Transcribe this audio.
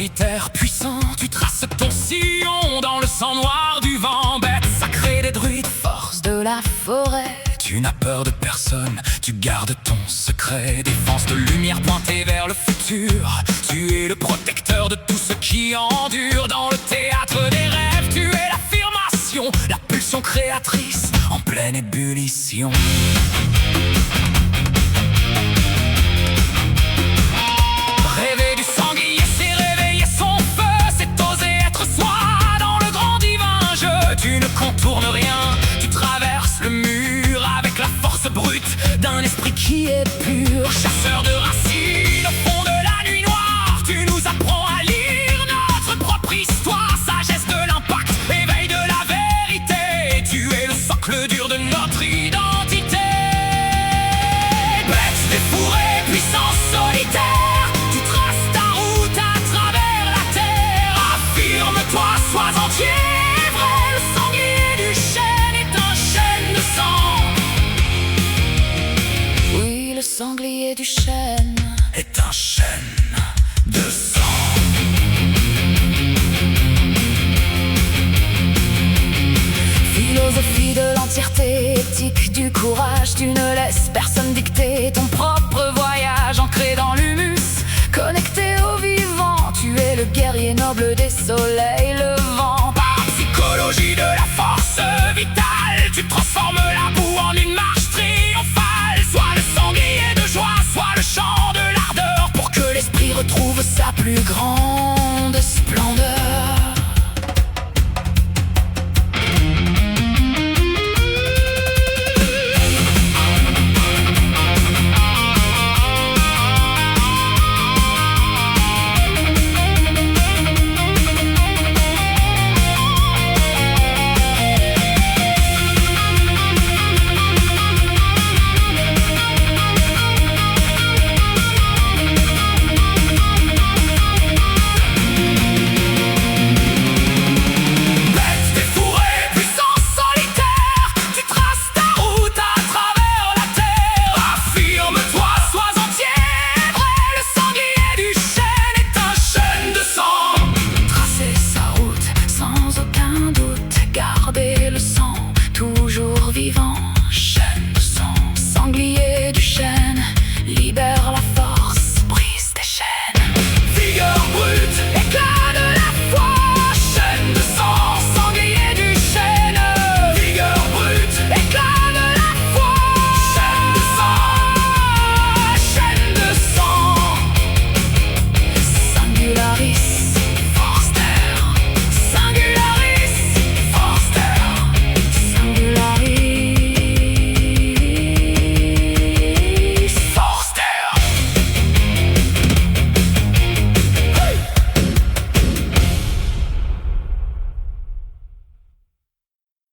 solitaire, puissant, tu traces ton sillon dans le sang noir du vent. Bête sacrée des druides, force de la forêt, tu n'as peur de personne, tu gardes ton secret. Défense de lumière pointée vers le futur, tu es le protecteur de tout ce qui endure. Dans le théâtre des rêves, tu es l'affirmation, la pulsion créatrice en pleine ébullition. Rêver du sanglier, c'est réveiller son feu, c'est oser être soi dans le grand divin jeu. Tu ne contournes rien, tu traverses le mur avec la force brute d'un esprit qui est pur. Chasseur de racines au fond de la nuit noire, tu nous apprends à lire notre propre histoire. Sagesse de l'impact, éveil de la vérité, tu es le socle dur de notre identité. Bête défourée, puissance solitaire, tu traces ta route à travers la terre. Affirme-toi, sois entier, vrai, le sanglier du chêne est un chêne de sang. Oui, le sanglier du chêne est un chêne de sang. Philosophie de l'entièreté, éthique du courage, tu ne laisses personne dicter ton propre voyage. Ancré dans l'humus, connecté au vivant, tu es le guerrier noble des soleils levants. Par psychologie de la force vitale, tu transformes la boue en une marche triomphale. Sois le sanglier de joie, sois le chant de l'ardeur, pour que l'esprit retrouve sa plus grande splendeur. Vivant.